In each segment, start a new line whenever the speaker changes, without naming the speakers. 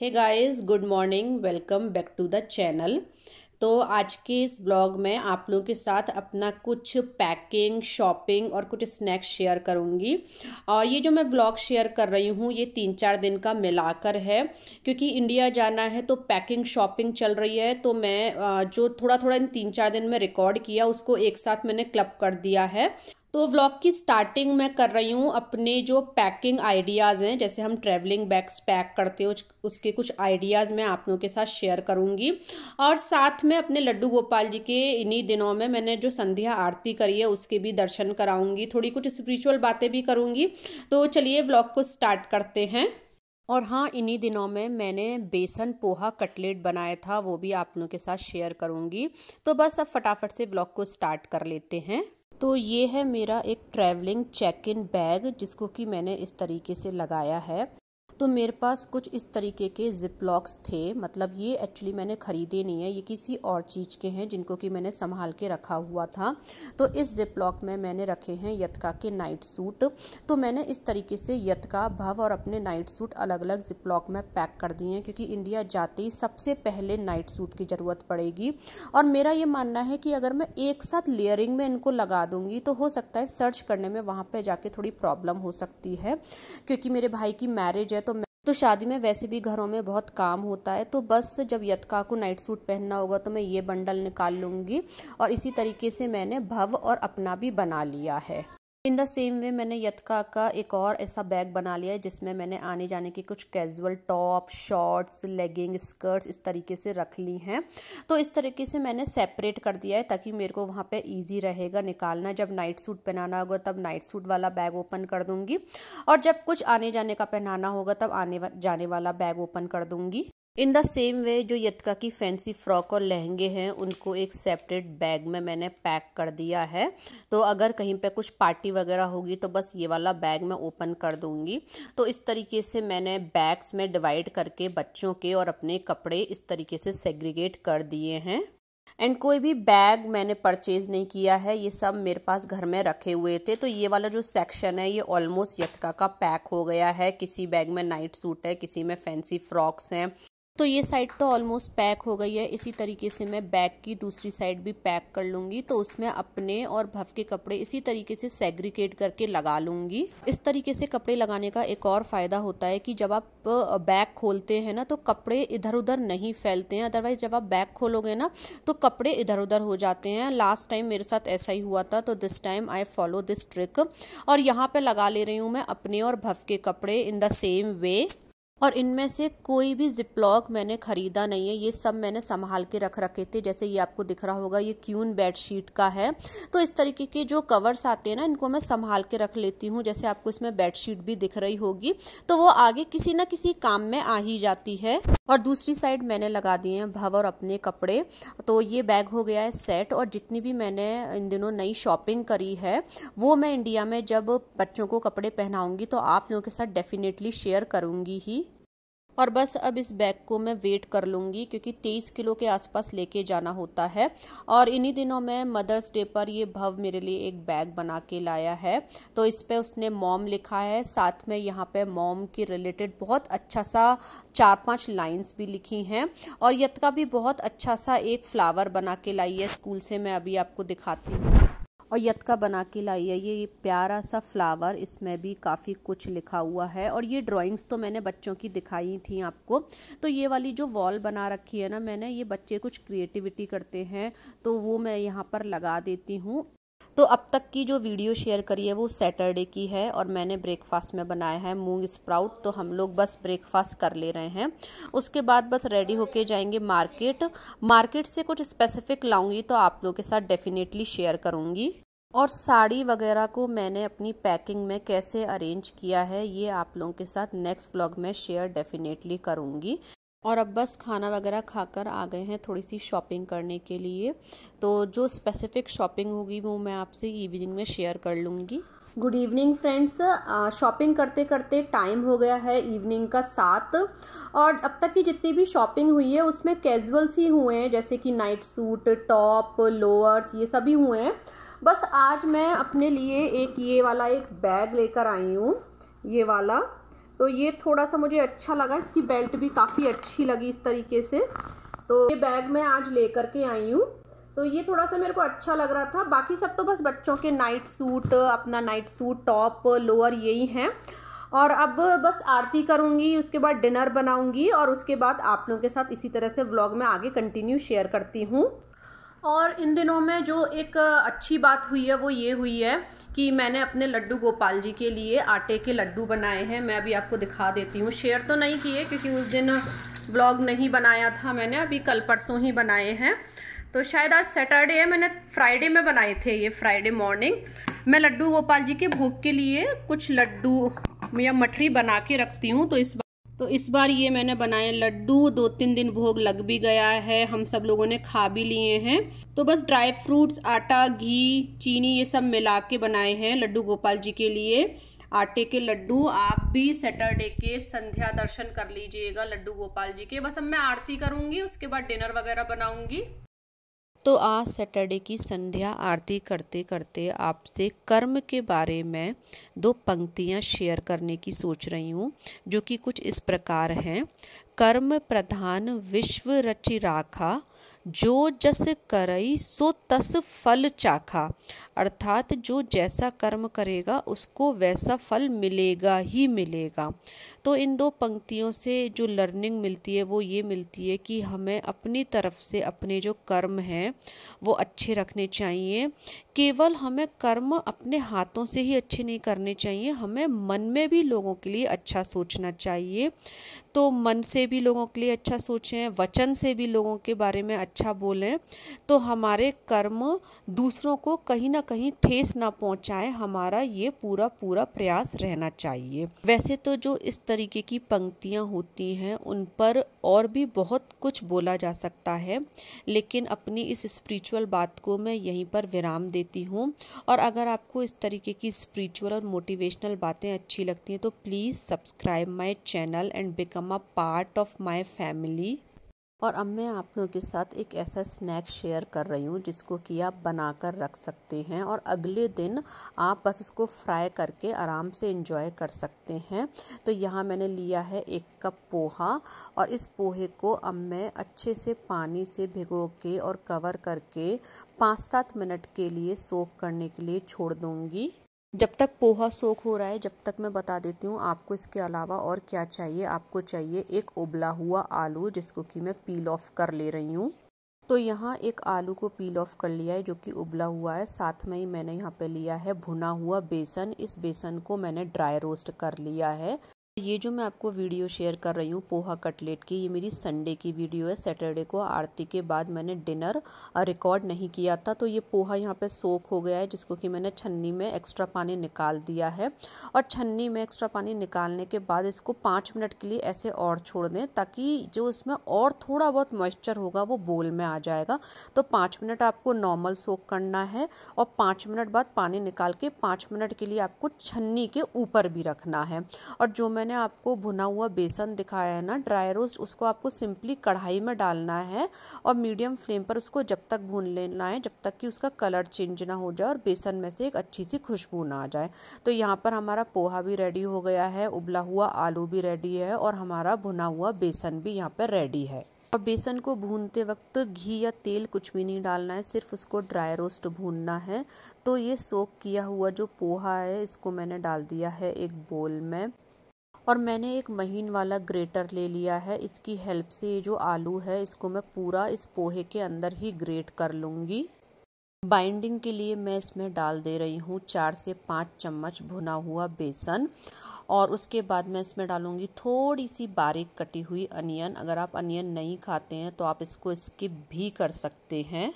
Hey guys, good morning. Welcome back to the channel. तो आज के इस ब्लॉग में आप लोगों के साथ अपना कुछ पैकिंग, शॉपिंग और कुछ स्नैक्स शेयर करूंगी। और ये जो मैं ब्लॉग शेयर कर रही हूँ ये 3-4 दिन का मिलाकर है, क्योंकि इंडिया जाना है तो पैकिंग शॉपिंग चल रही है। तो मैं जो थोड़ा थोड़ा इन 3-4 दिन में रिकॉर्ड किया उसको एक साथ मैंने क्लब कर दिया है। तो व्लॉग की स्टार्टिंग मैं कर रही हूँ अपने जो पैकिंग आइडियाज़ हैं, जैसे हम ट्रैवलिंग बैग्स पैक करते हो उसके कुछ आइडियाज़ मैं आप लोगों के साथ शेयर करूँगी। और साथ में अपने लड्डू गोपाल जी के इन्हीं दिनों में मैंने जो संध्या आरती करी है उसके भी दर्शन कराऊंगी, थोड़ी कुछ स्पिरिचुअल बातें भी करूँगी। तो चलिए व्लॉग को स्टार्ट करते हैं। और हाँ, इन्हीं दिनों में मैंने बेसन पोहा कटलेट बनाया था, वो भी आप लोगों के साथ शेयर करूँगी। तो बस अब फटाफट से व्लॉग को स्टार्ट कर लेते हैं। तो ये है मेरा एक ट्रैवलिंग चेक इन बैग, जिसको कि मैंने इस तरीके से लगाया है। तो मेरे पास कुछ इस तरीके के जिप लॉक्स थे, मतलब ये एक्चुअली मैंने ख़रीदे नहीं है, ये किसी और चीज़ के हैं जिनको कि मैंने संभाल के रखा हुआ था। तो इस जिप लॉक में मैंने रखे हैं यतका के नाइट सूट। तो मैंने इस तरीके से यतका, भव और अपने नाइट सूट अलग अलग जिप लॉक में पैक कर दिए हैं, क्योंकि इंडिया जाते ही सबसे पहले नाइट सूट की ज़रूरत पड़ेगी। और मेरा ये मानना है कि अगर मैं एक साथ लेयरिंग में इनको लगा दूंगी तो हो सकता है सर्च करने में वहाँ पर जाके थोड़ी प्रॉब्लम हो सकती है, क्योंकि मेरे भाई की मैरिज है। तो शादी में वैसे भी घरों में बहुत काम होता है, तो बस जब यतका को नाइट सूट पहनना होगा तो मैं ये बंडल निकाल लूँगी। और इसी तरीके से मैंने भव और अपना भी बना लिया है। इन द सेम वे मैंने यतका का एक और ऐसा बैग बना लिया है जिसमें मैंने आने जाने की कुछ casual top, shorts, legging, skirts इस तरीके से रख ली हैं। तो इस तरीके से मैंने सेपरेट कर दिया है ताकि मेरे को वहाँ पे इजी रहेगा निकालना। जब नाइट सूट पहनाना होगा तब नाइट सूट वाला बैग ओपन कर दूँगी, और जब कुछ आने जाने का पहनाना होगा तब आने जाने वाला बैग ओपन कर दूँगी। इन द सेम वे जो यतका की फैंसी फ्रॉक और लहंगे हैं उनको एक सेपरेट बैग में मैंने पैक कर दिया है। तो अगर कहीं पे कुछ पार्टी वगैरह होगी तो बस ये वाला बैग मैं ओपन कर दूंगी। तो इस तरीके से मैंने बैग्स में डिवाइड करके बच्चों के और अपने कपड़े इस तरीके से सेग्रीगेट कर दिए हैं। एंड कोई भी बैग मैंने परचेज नहीं किया है, ये सब मेरे पास घर में रखे हुए थे। तो ये वाला जो सेक्शन है ये ऑलमोस्ट यतका का पैक हो गया है। किसी बैग में नाइट सूट है, किसी में फैंसी फ्रॉक्स हैं। तो ये साइड तो ऑलमोस्ट पैक हो गई है। इसी तरीके से मैं बैग की दूसरी साइड भी पैक कर लूँगी। तो उसमें अपने और भव के कपड़े इसी तरीके से सेग्रीगेट करके लगा लूँगी। इस तरीके से कपड़े लगाने का एक और फ़ायदा होता है कि जब आप बैग खोलते हैं ना तो कपड़े इधर उधर नहीं फैलते हैं। अदरवाइज़ जब आप बैग खोलोगे ना तो कपड़े इधर उधर हो जाते हैं। लास्ट टाइम मेरे साथ ऐसा ही हुआ था, तो this time I follow this trick. और यहाँ पे लगा ले रही हूँ मैं अपने और भव के कपड़े इन द सेम वे। और इनमें से कोई भी जिपलॉक मैंने ख़रीदा नहीं है, ये सब मैंने संभाल के रख रखे थे। जैसे ये आपको दिख रहा होगा ये क्यून बेडशीट का है। तो इस तरीके के जो कवर्स आते हैं ना इनको मैं संभाल के रख लेती हूँ। जैसे आपको इसमें बेडशीट भी दिख रही होगी, तो वो आगे किसी ना किसी काम में आ ही जाती है। और दूसरी साइड मैंने लगा दिए हैं भव और अपने कपड़े। तो ये बैग हो गया है सेट। और जितनी भी मैंने इन दिनों नई शॉपिंग करी है वो मैं इंडिया में जब बच्चों को कपड़े पहनाऊँगी तो आप लोगों के साथ डेफिनेटली शेयर करूँगी ही। और बस अब इस बैग को मैं वेट कर लूँगी, क्योंकि 23 किलो के आसपास लेके जाना होता है। और इन्हीं दिनों में मदर्स डे पर ये भव मेरे लिए एक बैग बना के लाया है। तो इस पे उसने मॉम लिखा है, साथ में यहाँ पे मॉम के रिलेटेड बहुत अच्छा सा 4-5 लाइंस भी लिखी हैं। और यतका भी बहुत अच्छा सा एक फ्लावर बना के लाई है स्कूल से, मैं अभी आपको दिखाती हूँ। और यतका बना के लाई है ये प्यारा सा फ्लावर, इसमें भी काफ़ी कुछ लिखा हुआ है। और ये ड्राइंग्स तो मैंने बच्चों की दिखाई थी आपको। तो ये वाली जो वॉल बना रखी है ना मैंने, ये बच्चे कुछ क्रिएटिविटी करते हैं तो वो मैं यहाँ पर लगा देती हूँ। तो अब तक की जो वीडियो शेयर करी है वो सैटरडे की है। और मैंने ब्रेकफास्ट में बनाया है मूंग स्प्राउट। तो हम लोग बस ब्रेकफास्ट कर ले रहे हैं, उसके बाद बस रेडी होके जाएंगे मार्केट से कुछ स्पेसिफिक लाऊंगी तो आप लोगों के साथ डेफिनेटली शेयर करूंगी। और साड़ी वगैरह को मैंने अपनी पैकिंग में कैसे अरेंज किया है ये आप लोगों के साथ नेक्स्ट व्लॉग में शेयर डेफिनेटली करूंगी। और अब बस खाना वगैरह खाकर आ गए हैं थोड़ी सी शॉपिंग करने के लिए। तो जो स्पेसिफिक शॉपिंग होगी वो मैं आपसे इवनिंग में शेयर कर लूँगी। Good evening friends. शॉपिंग करते करते टाइम हो गया है इवनिंग का 7। और अब तक की जितनी भी शॉपिंग हुई है उसमें कैजुअल्स ही हुए हैं, जैसे कि नाइट सूट, टॉप, लोअर्स, ये सभी हुए हैं। बस आज मैं अपने लिए एक ये वाला एक बैग लेकर आई हूँ, ये वाला। तो ये थोड़ा सा मुझे अच्छा लगा, इसकी बेल्ट भी काफ़ी अच्छी लगी इस तरीके से। तो ये बैग मैं आज लेकर के आई हूँ, तो ये थोड़ा सा मेरे को अच्छा लग रहा था। बाकी सब तो बस बच्चों के नाइट सूट, अपना नाइट सूट, टॉप, लोअर यही हैं। और अब बस आरती करूँगी, उसके बाद डिनर बनाऊँगी और उसके बाद आप लोगों के साथ इसी तरह से व्लॉग में आगे कंटिन्यू शेयर करती हूँ। और इन दिनों में जो एक अच्छी बात हुई है वो ये हुई है कि मैंने अपने लड्डू गोपाल जी के लिए आटे के लड्डू बनाए हैं। मैं अभी आपको दिखा देती हूँ, शेयर तो नहीं किए क्योंकि उस दिन व्लॉग नहीं बनाया था मैंने, अभी कल परसों ही बनाए हैं। तो शायद आज सैटरडे है, मैंने फ्राइडे में बनाए थे, ये फ्राइडे मॉर्निंग। मैं लड्डू गोपाल जी के भोग के लिए कुछ लड्डू या मठरी बना के रखती हूँ। तो इस बार ये मैंने बनाए लड्डू, 2-3 दिन भोग लग भी गया है, हम सब लोगों ने खा भी लिए हैं। तो बस ड्राई फ्रूट्स, आटा, घी, चीनी ये सब मिला के बनाए हैं लड्डू गोपाल जी के लिए आटे के लड्डू। आप भी सैटरडे के संध्या दर्शन कर लीजिएगा लड्डू गोपाल जी के। बस अब मैं आरती करूँगी, उसके बाद डिनर वगैरह बनाऊँगी। तो आज सैटरडे की संध्या आरती करते करते आपसे कर्म के बारे में 2 पंक्तियाँ शेयर करने की सोच रही हूँ, जो कि कुछ इस प्रकार हैं। कर्म प्रधान विश्व रचि राखा, जो जस करई सो तस फल चाखा। अर्थात जो जैसा कर्म करेगा उसको वैसा फल मिलेगा ही मिलेगा। तो इन 2 पंक्तियों से जो लर्निंग मिलती है वो ये मिलती है कि हमें अपनी तरफ से अपने जो कर्म हैं वो अच्छे रखने चाहिए। केवल हमें कर्म अपने हाथों से ही अच्छे नहीं करने चाहिए, हमें मन में भी लोगों के लिए अच्छा सोचना चाहिए। तो मन से भी लोगों के लिए अच्छा सोचें, वचन से भी लोगों के बारे में अच्छा बोलें, तो हमारे कर्म दूसरों को कहीं ना कहीं ठेस ना पहुंचाए, हमारा ये पूरा प्रयास रहना चाहिए। वैसे तो जो इस तरीके की पंक्तियां होती हैं उन पर और भी बहुत कुछ बोला जा सकता है, लेकिन अपनी इस स्पिरिचुअल बात को मैं यहीं पर विराम देती हूँ। और अगर आपको इस तरीके की स्पिरिचुअल और मोटिवेशनल बातें अच्छी लगती हैं तो please subscribe my channel and become a part of my family. और अब मैं आप लोगों के साथ एक ऐसा स्नैक शेयर कर रही हूँ जिसको कि आप बनाकर रख सकते हैं और अगले दिन आप बस उसको फ्राई करके आराम से एंजॉय कर सकते हैं। तो यहाँ मैंने लिया है 1 कप पोहा, और इस पोहे को अब मैं अच्छे से पानी से भिगो के और कवर करके 5-7 मिनट के लिए सोक करने के लिए छोड़ दूँगी। जब तक पोहा सोख हो रहा है, जब तक मैं बता देती हूँ आपको इसके अलावा और क्या चाहिए। आपको चाहिए एक उबला हुआ आलू, जिसको कि मैं पील ऑफ कर ले रही हूँ। तो यहाँ एक आलू को पील ऑफ कर लिया है जो कि उबला हुआ है। साथ में ही मैंने यहाँ पे लिया है भुना हुआ बेसन, इस बेसन को मैंने ड्राई रोस्ट कर लिया है। ये जो मैं आपको वीडियो शेयर कर रही हूँ पोहा कटलेट की, ये मेरी संडे की वीडियो है। सैटरडे को आरती के बाद मैंने डिनर रिकॉर्ड नहीं किया था, तो ये पोहा यहाँ पे सोख हो गया है, जिसको कि मैंने छन्नी में एक्स्ट्रा पानी निकाल दिया है। और छन्नी में एक्स्ट्रा पानी निकालने के बाद इसको 5 मिनट के लिए ऐसे और छोड़ दें, ताकि जो इसमें और थोड़ा बहुत मॉइस्चर होगा वो बोल में आ जाएगा। तो 5 मिनट आपको नॉर्मल सोख करना है और 5 मिनट बाद पानी निकाल के 5 मिनट के लिए आपको छन्नी के ऊपर भी रखना है। और जो मैंने आपको भुना हुआ बेसन दिखाया है ना, ड्राई रोस्ट, उसको आपको सिंपली कढ़ाई में डालना है और मीडियम फ्लेम पर उसको जब तक भून लेना है जब तक कि उसका कलर चेंज ना हो जाए और बेसन में से एक अच्छी सी खुशबू ना आ जाए। तो यहाँ पर हमारा पोहा भी रेडी हो गया है, उबला हुआ आलू भी रेडी है और हमारा भुना हुआ बेसन भी यहाँ पर रेडी है। और बेसन को भूनते वक्त घी या तेल कुछ भी नहीं डालना है, सिर्फ उसको ड्राई रोस्ट भूनना है। तो ये सोक किया हुआ जो पोहा है इसको मैंने डाल दिया है एक बोल में, और मैंने एक महीन वाला ग्रेटर ले लिया है। इसकी हेल्प से ये जो आलू है इसको मैं पूरा इस पोहे के अंदर ही ग्रेट कर लूँगी। बाइंडिंग के लिए मैं इसमें डाल दे रही हूँ 4 से 5 चम्मच भुना हुआ बेसन, और उसके बाद मैं इसमें डालूँगी थोड़ी सी बारीक कटी हुई अनियन। अगर आप अनियन नहीं खाते हैं तो आप इसको स्किप भी कर सकते हैं।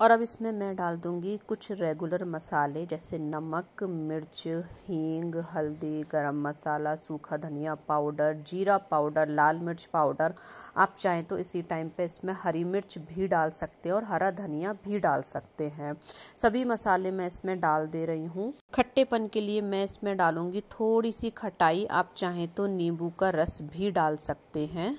और अब इसमें मैं डाल दूंगी कुछ रेगुलर मसाले जैसे नमक, मिर्च, हींग, हल्दी, गरम मसाला, सूखा धनिया पाउडर, जीरा पाउडर, लाल मिर्च पाउडर। आप चाहें तो इसी टाइम पे इसमें हरी मिर्च भी डाल सकते हैं और हरा धनिया भी डाल सकते हैं। सभी मसाले मैं इसमें डाल दे रही हूँ। खट्टेपन के लिए मैं इसमें डालूंगी थोड़ी सी खटाई, आप चाहें तो नींबू का रस भी डाल सकते हैं।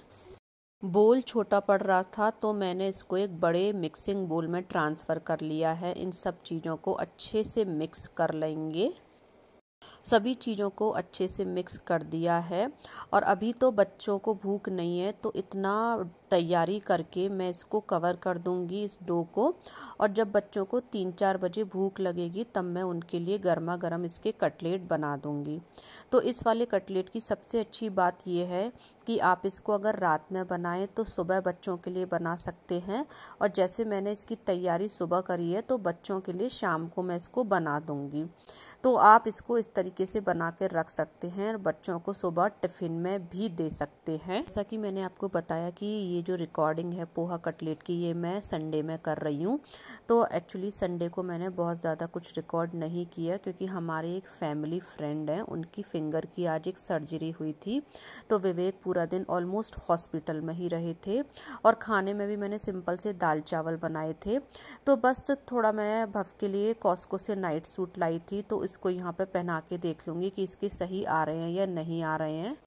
बोल छोटा पड़ रहा था तो मैंने इसको एक बड़े मिक्सिंग बोल में ट्रांसफ़र कर लिया है। इन सब चीज़ों को अच्छे से मिक्स कर लेंगे। सभी चीज़ों को अच्छे से मिक्स कर दिया है। और अभी तो बच्चों को भूख नहीं है, तो इतना तैयारी करके मैं इसको कवर कर दूंगी इस डो को। और जब बच्चों को 3-4 बजे भूख लगेगी तब मैं उनके लिए गर्मा गर्म इसके कटलेट बना दूंगी। तो इस वाले कटलेट की सबसे अच्छी बात यह है कि आप इसको अगर रात में बनाएं तो सुबह बच्चों के लिए बना सकते हैं, और जैसे मैंने इसकी तैयारी सुबह करी है तो बच्चों के लिए शाम को मैं इसको बना दूंगी। तो आप इसको इस तरीके से बना के रख सकते हैं और बच्चों को सुबह टिफ़िन में भी दे सकते हैं। जैसा कि मैंने आपको बताया कि ये जो रिकॉर्डिंग है पोहा कटलेट की, ये मैं संडे में कर रही हूँ। तो एक्चुअली संडे को मैंने बहुत ज़्यादा कुछ रिकॉर्ड नहीं किया, क्योंकि हमारे एक फैमिली फ्रेंड हैं, उनकी फिंगर की आज एक सर्जरी हुई थी। तो विवेक पूरा दिन ऑलमोस्ट हॉस्पिटल में ही रहे थे, और खाने में भी मैंने सिंपल से दाल चावल बनाए थे। तो बस थोड़ा मैं भव के लिए कॉस्को से नाइट सूट लाई थी, तो इसको यहाँ पे पहना के देख लूँगी कि इसके सही आ रहे हैं या नहीं आ रहे हैं।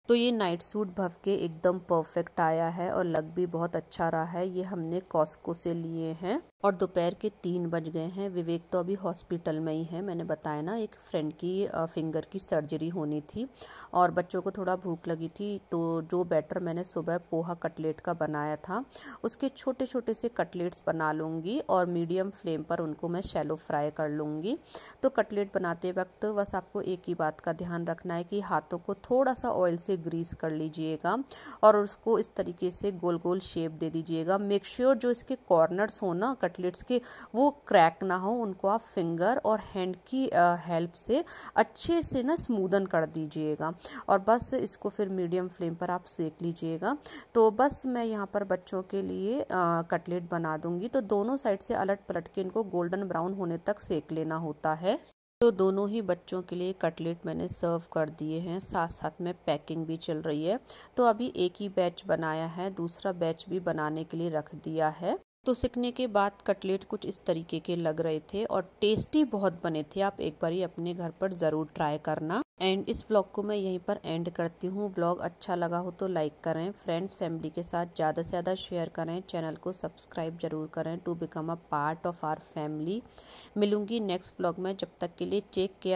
तो ये नाइट सूट भव के एकदम परफेक्ट आया है और लग भी बहुत अच्छा रहा है। ये हमने कॉस्को से लिए हैं। और दोपहर के 3 बज गए हैं। विवेक तो अभी हॉस्पिटल में ही है। मैंने बताया ना, एक फ्रेंड की फिंगर की सर्जरी होनी थी और बच्चों को थोड़ा भूख लगी थी, तो जो बैटर मैंने सुबह पोहा कटलेट का बनाया था उसके छोटे छोटे से कटलेट्स बना लूँगी और मीडियम फ्लेम पर उनको मैं शैलो फ्राई कर लूँगी। तो कटलेट बनाते वक्त बस आपको एक ही बात का ध्यान रखना है कि हाथों को थोड़ा सा ऑयल से ग्रीस कर लीजिएगा और उसको इस तरीके से गोल गोल शेप दे दीजिएगा। मेक श्योर जो इसके कॉर्नर्स हो ना कटलेट्स के, वो क्रैक ना हो, उनको आप फिंगर और हैंड की हेल्प से अच्छे से ना स्मूदन कर दीजिएगा। और बस इसको फिर मीडियम फ्लेम पर आप सेक लीजिएगा। तो बस मैं यहाँ पर बच्चों के लिए कटलेट बना दूंगी। तो दोनों साइड से अलट पलट के इनको गोल्डन ब्राउन होने तक सेक लेना होता है। तो दोनों ही बच्चों के लिए कटलेट मैंने सर्व कर दिए हैं, साथ साथ में पैकिंग भी चल रही है। तो अभी एक ही बैच बनाया है, दूसरा बैच भी बनाने के लिए रख दिया है। तो सीखने के बाद कटलेट कुछ इस तरीके के लग रहे थे और टेस्टी बहुत बने थे। आप एक बार ही अपने घर पर ज़रूर ट्राई करना। एंड इस व्लॉग को मैं यहीं पर एंड करती हूँ। व्लॉग अच्छा लगा हो तो लाइक करें, फ्रेंड्स फैमिली के साथ ज़्यादा से ज़्यादा शेयर करें, चैनल को सब्सक्राइब जरूर करें to become a part of our family. मिलूंगी नेक्स्ट व्लॉग में, जब तक के लिए टेक केयर।